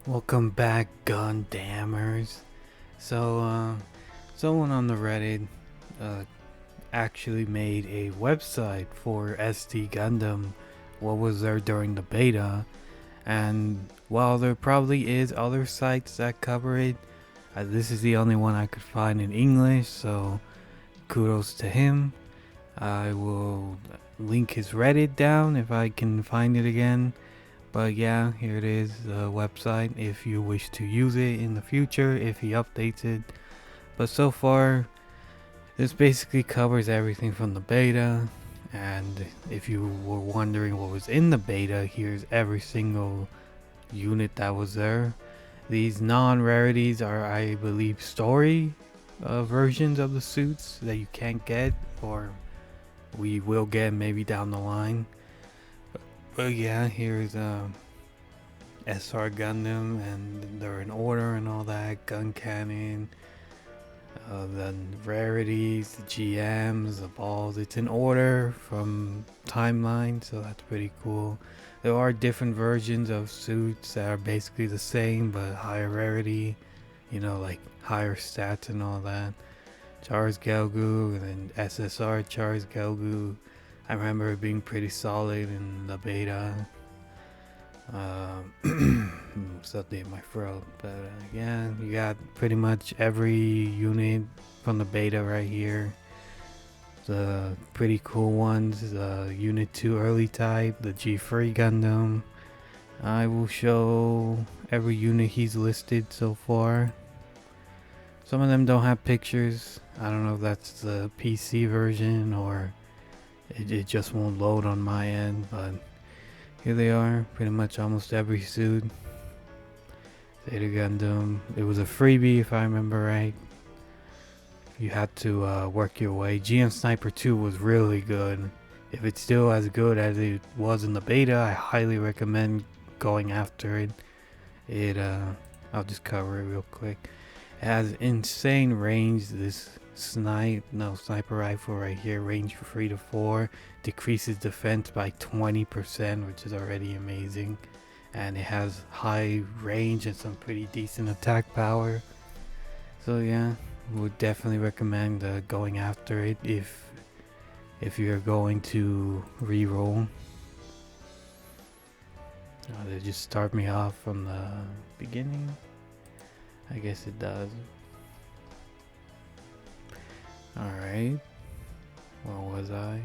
Welcome back, Gundammers. Someone on the Reddit uh, actually made a website for ST Gundam, what was there during the beta, and while there probably is other sites that cover it, this is the only one I could find in English, so kudos to him. I will link his Reddit down if I can find it again. But yeah, here it is, the website, if you wish to use it in the future, if he updates it. But so far, this basically covers everything from the beta. And if you were wondering what was in the beta, here's every single unit that was there. These non-rarities are, I believe, story versions of the suits that you can't get, or we will get maybe down the line. But yeah, here's SR Gundam, and they're in order and all that. Gun cannon, the rarities, the GMs, the balls. It's in order from timeline, so that's pretty cool. There are different versions of suits that are basically the same but higher rarity, like higher stats and all that. Charles Gelgu and then SSR Charles Gelgu. I remember it being pretty solid in the beta. Something in my throat, but yeah, you got pretty much every unit from the beta right here. The pretty cool ones, the Unit 2 early type, the G3 Gundam. I will show every unit he's listed so far. Some of them don't have pictures. I don't know if that's the PC version or it just won't load on my end, but here they are, pretty much almost every suit. Zeta Gundam, it was a freebie if I remember right. You had to work your way. GM Sniper 2 was really good. If it's still as good as it was in the beta, I highly recommend going after it. I'll just cover it real quick. It has insane range. This sniper rifle right here, range 3 to 4, decreases defense by 20%, which is already amazing. And it has high range and some pretty decent attack power. So yeah, would definitely recommend going after it if you're going to reroll. They just start me off from the beginning. I guess it does. Alright. Where was I?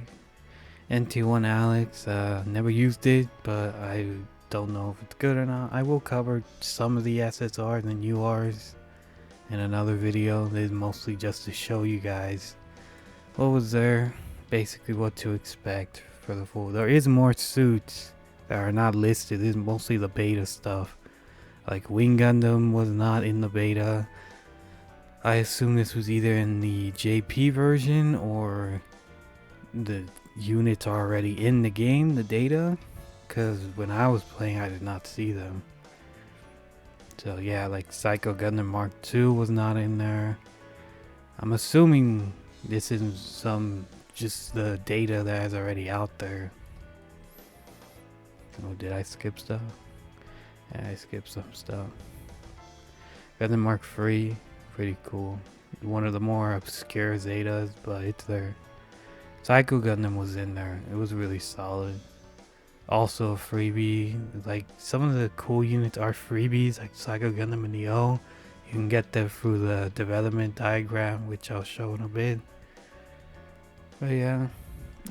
NT1 Alex. Never used it, but I don't know if it's good or not. I will cover some of the SSRs and URs in another video. This is mostly just to show you guys what was there. Basically what to expect for the full. There is more suits that are not listed. This is mostly the beta stuff. Like Wing Gundam was not in the beta. I assume this was either in the JP version or the units are already in the game, the data. Because when I was playing, I did not see them. So yeah, like Psycho Gundam Mark II was not in there. I'm assuming this is just the data that is already out there. Oh, did I skip stuff? Yeah, I skipped some stuff. Gundam Mark III, pretty cool. One of the more obscure Zetas, but it's there. Psycho Gundam was in there. It was really solid. Also a freebie. Like some of the cool units are freebies, like Psycho Gundam and Neo. You can get them through the development diagram, which I'll show in a bit. But yeah,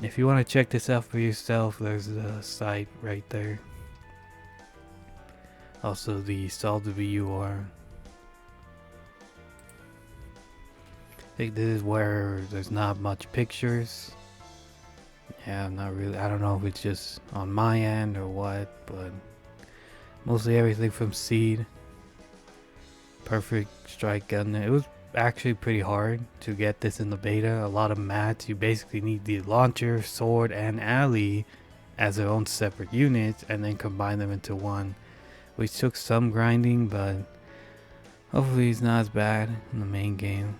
if you want to check this out for yourself, there's the site right there. Also the Solve the VUR. I think this is where there's not much pictures. Yeah, not really. I don't know if it's just on my end or what, but mostly everything from Seed. Perfect Strike Gundam. It was actually pretty hard to get this in the beta. A lot of mats. You basically need the launcher, sword, and alley as their own separate units and then combine them into one, which took some grinding, but hopefully it's not as bad in the main game.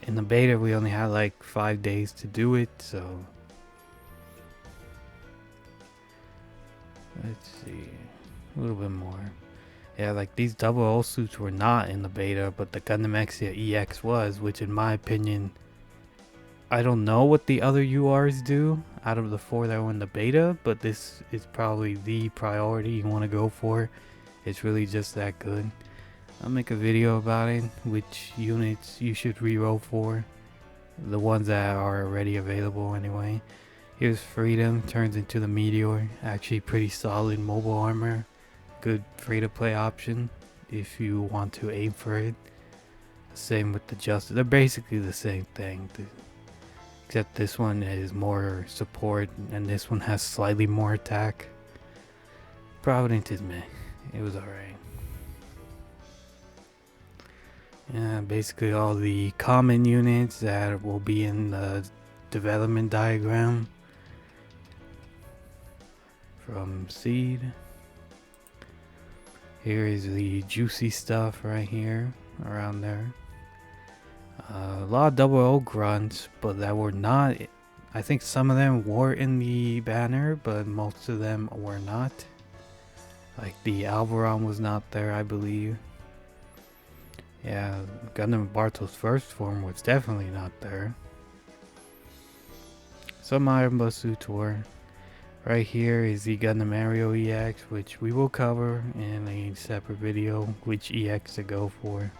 In the beta, we only had like 5 days to do it, so let's see, a little bit more. Yeah, like these double O suits were not in the beta, but the Gundam Exia EX was, which in my opinion, I don't know what the other URs do out of the 4 that were in the beta, but this is probably the priority you want to go for. It's really just that good. I'll make a video about it, which units you should reroll for. The ones that are already available anyway. Here's Freedom, turns into the Meteor. Actually pretty solid mobile armor. Good free to play option if you want to aim for it. Same with the Justice. They're basically the same thing. Except this one is more support and this one has slightly more attack. Providence is meh. It was alright. Yeah, basically all the common units that will be in the development diagram from Seed. Here is the juicy stuff right here, around there. A lot of double O grunts, but that were not. I think some of them were in the banner, but most of them were not. Like the Alvaron was not there, I believe. Yeah, Gundam Bartol's first form was definitely not there. Some Iron Basu tour. Right here is the Gundam Aerial EX, which we will cover in a separate video, which EX to go for.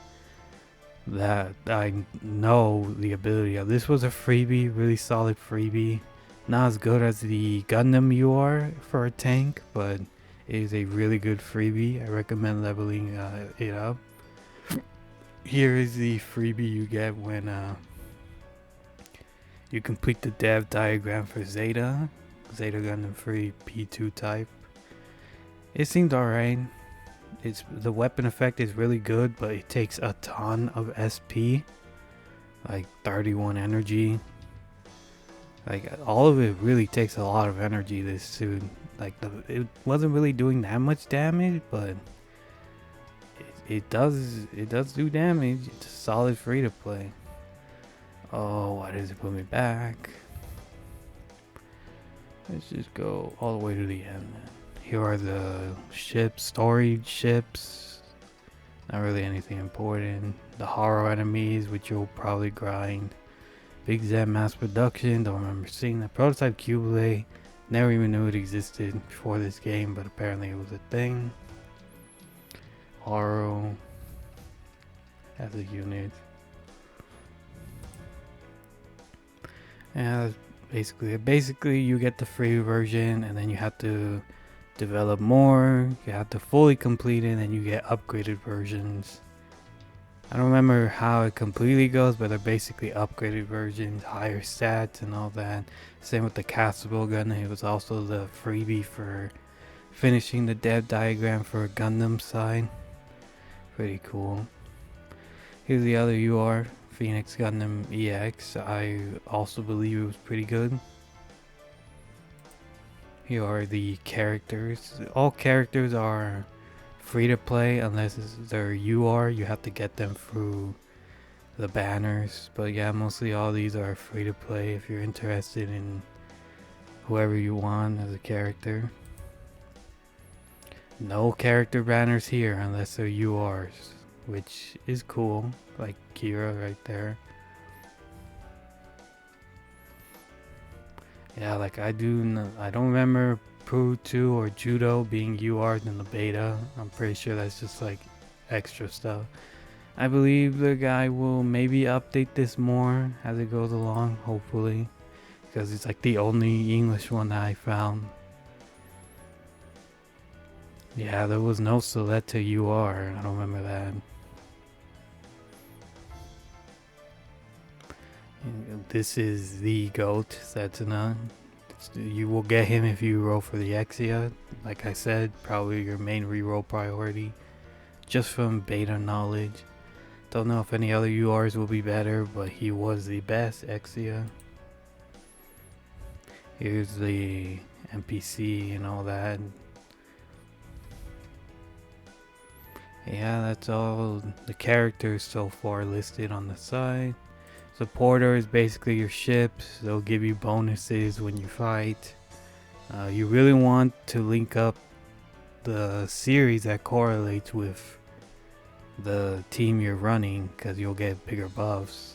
That I know the ability of. This was a freebie, really solid freebie. Not as good as the Gundam UR for a tank, but it is a really good freebie. I recommend leveling it up. Here is the freebie you get when you complete the dev diagram for Zeta Gundam Free P2 type. It seemed alright. The weapon effect is really good, but it takes a ton of SP, like 31 energy. Like all of it really takes a lot of energy. This suit, like it wasn't really doing that much damage, but it does do damage. It's a solid free to play. Oh, why does it put me back? Let's just go all the way to the end. Here are the ships, storage ships. Not really anything important. The horror enemies, which you'll probably grind. Big Z mass production. Don't remember seeing that. Prototype Cubelay. Never even knew it existed before this game, but apparently it was a thing. Horror as a unit. Yeah, basically you get the free version and then you have to develop more. You have to fully complete it and you get upgraded versions. I don't remember how it completely goes, but they're basically upgraded versions, higher stats and all that. Same with the Castable gun. It was also the freebie for finishing the dev diagram for Gundam side. Pretty cool. Here's the other UR, Phoenix Gundam EX. I also believe it was pretty good. Here are the characters. All characters are free to play unless they're UR. You have to get them through the banners. But yeah, mostly all these are free to play if you're interested in whoever you want as a character. No character banners here unless they're URs, which is cool, like Kira right there. Yeah, like I don't remember Poo 2 or Judo being UR'd in the beta. I'm pretty sure that's just like extra stuff. I believe the guy will maybe update this more as it goes along, hopefully, because it's like the only English one that I found. Yeah, there was no Soletta UR. I don't remember that. This is the GOAT, Setsuna. You will get him if you roll for the Exia. Like I said, probably your main reroll priority. Just from beta knowledge. Don't know if any other URs will be better, but he was the best Exia. Here's the NPC and all that. Yeah, that's all the characters so far listed on the side. Supporter is basically your ships. They'll give you bonuses when you fight. You really want to link up the series that correlates with the team you're running, because you'll get bigger buffs.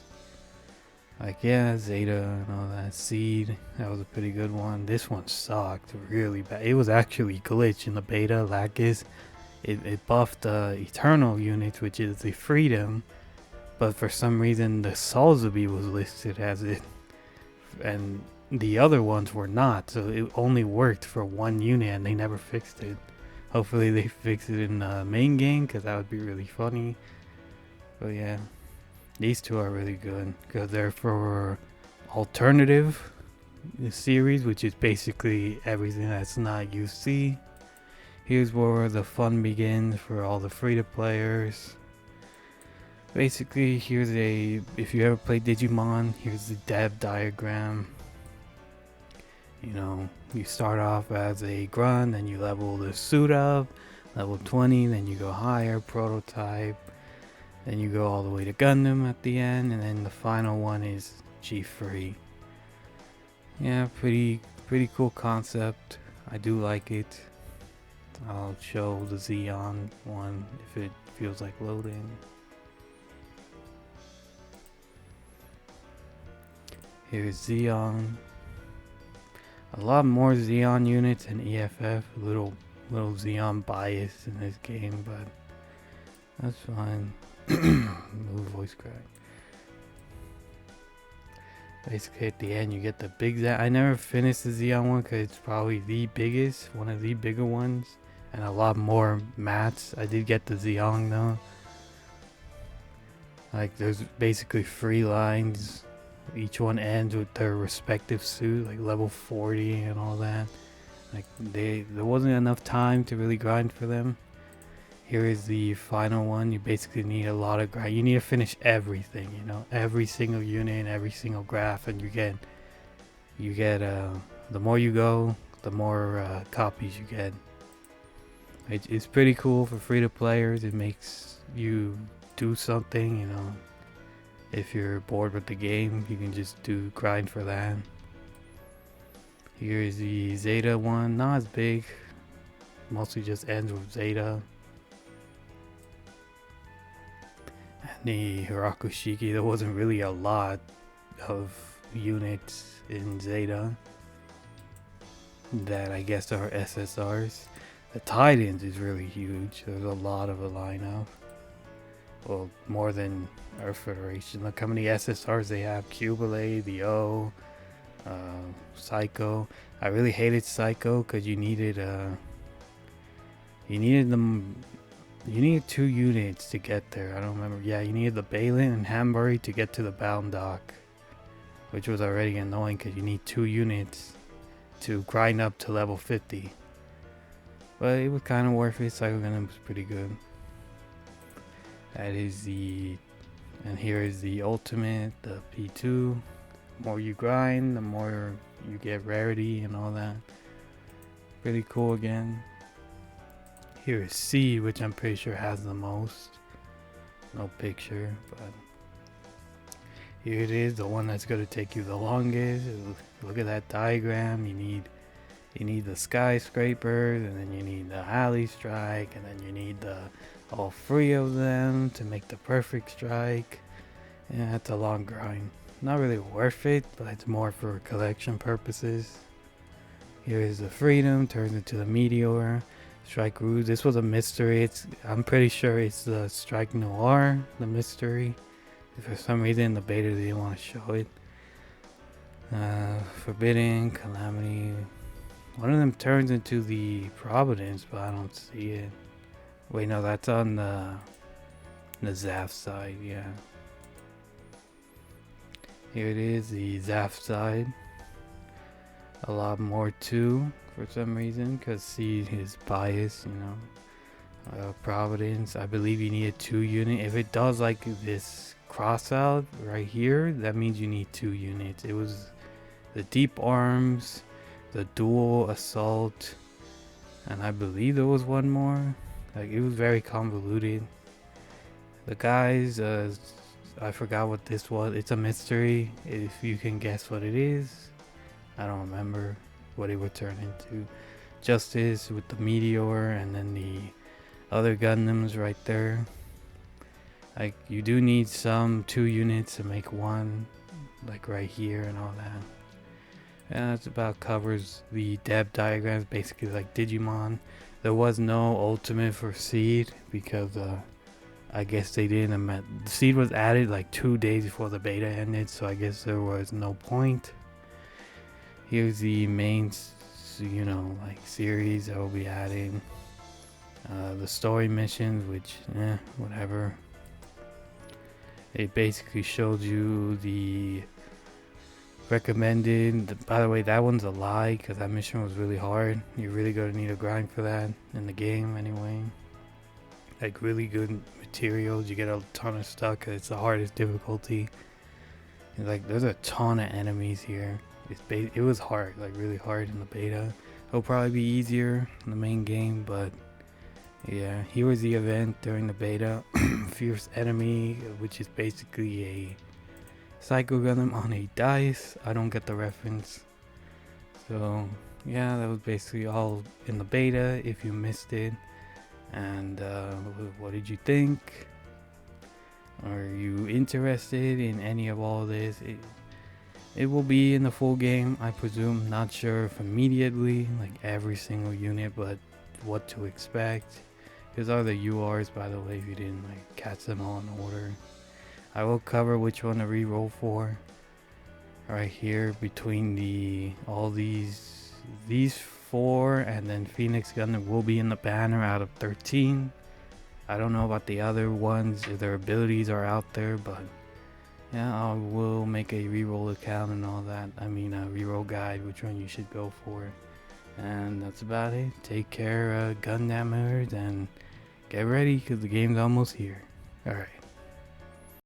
Like, yeah, Zeta and all that. Seed, that was a pretty good one. This one sucked really bad. It was actually glitch in the beta. Lacus, it buffed the Eternal units, which is the Freedom, but for some reason the Salzabi was listed as it, and the other ones were not, so it only worked for one unit and they never fixed it. Hopefully they fix it in the main game, because that would be really funny. But yeah, these two are really good because they're for alternative series, which is basically everything that's not UC. Here's where the fun begins for all the free-to-players. Basically, here's if you ever played Digimon, here's the dev diagram. You know, you start off as a grunt, then you level the suit up, level 20, then you go higher, prototype, then you go all the way to Gundam at the end, and then the final one is G3. Yeah, pretty cool concept. I do like it. I'll show the Xeon one if it feels like loading. Here's Xeon. A lot more Xeon units and EFF. Little Xeon bias in this game, but that's fine. Move voice crack. Basically at the end you get the big Xeon. I never finished the Xeon one because it's probably the biggest, one of the bigger ones, and a lot more mats. I did get the Xeon though. Like, there's basically 3 lines. Each one ends with their respective suit, like level 40 and all that. Like, there wasn't enough time to really grind for them. Here is the final one. You basically need a lot of grind. You need to finish everything, you know, every single unit and every single graph, and you get the more you go, the more copies you get. It's pretty cool for free-to-players. It makes you do something, you know. If you're bored with the game, you can just grind for that. Here's the Zeta one, not as big, mostly just ends with Zeta. And the Hirakushiki, there wasn't really a lot of units in Zeta that I guess are SSRs. The Titans is really huge. There's a lot of a lineup. Well, more than Earth Federation. Look how many SSRs they have. Cubalate, the O, Psycho. I really hated Psycho because you needed 2 units to get there. I don't remember. Yeah, you needed the Balin and Hambury to get to the Bound Dock, which was already annoying because you need 2 units to grind up to level 50. But it was kind of worth it. Psycho Gundam was pretty good. That is and here is the ultimate, the P2. The more you grind, the more you get rarity and all that. Pretty cool again. Here is C, which I'm pretty sure has the most. No picture, but here it is, the one that's going to take you the longest. Look at that diagram. You need the skyscrapers, and then you need the alley strike, and then you need all 3 of them to make the perfect strike. Yeah, it's a long grind. Not really worth it, but it's more for collection purposes. Here is the Freedom, turns into the Meteor. Strike Rouge, this was a mystery. I'm pretty sure it's the Strike Noir, the mystery. For some reason the beta they didn't want to show it. Forbidden, Calamity. One of them turns into the Providence, but I don't see it. Wait, no, that's on the Zaf side, yeah. Here it is, the Zaf side. A lot more too, for some reason, because see his bias, you know. Providence, I believe you need a 2 unit. If it does like this cross out right here, that means you need 2 units. It was the Deep Arms, the Dual Assault, and I believe there was one more. Like, it was very convoluted. The guys, I forgot what this was. It's a mystery. If you can guess what it is, I don't remember what it would turn into. Justice with the meteor, and then the other Gundams right there. Like, you do need some 2 units to make one, like right here and all that. And that's about covers the depth diagrams, basically like Digimon. There was no ultimate for Seed because I guess they didn't. The Seed was added like 2 days before the beta ended, so I guess there was no point. Here's the main, like series that will be adding. The story missions, which, whatever. It basically showed you the recommended. By the way, that one's a lie because that mission was really hard. You're really gonna need a grind for that in the game anyway. Like, really good materials. You get a ton of stuff because it's the hardest difficulty. And like, there's a ton of enemies here. It was hard, like really hard in the beta. It'll probably be easier in the main game, but yeah, here was the event during the beta. Fierce enemy, which is basically a Psycho Gundam on a dice. I don't get the reference. So yeah, that was basically all in the beta if you missed it. And what did you think? Are you interested in any of all this? It will be in the full game, I presume. Not sure if immediately, like every single unit, but what to expect. Here's all the URs, by the way, if you didn't like catch them all in order. I will cover which one to re-roll for. Right here between all these 4, and then Phoenix Gundam will be in the banner out of 13. I don't know about the other ones, if their abilities are out there, but yeah, I will make a reroll account and all that. I mean, a reroll guide, which one you should go for. And that's about it. Take care, Gundamers, and get ready because the game's almost here. Alright.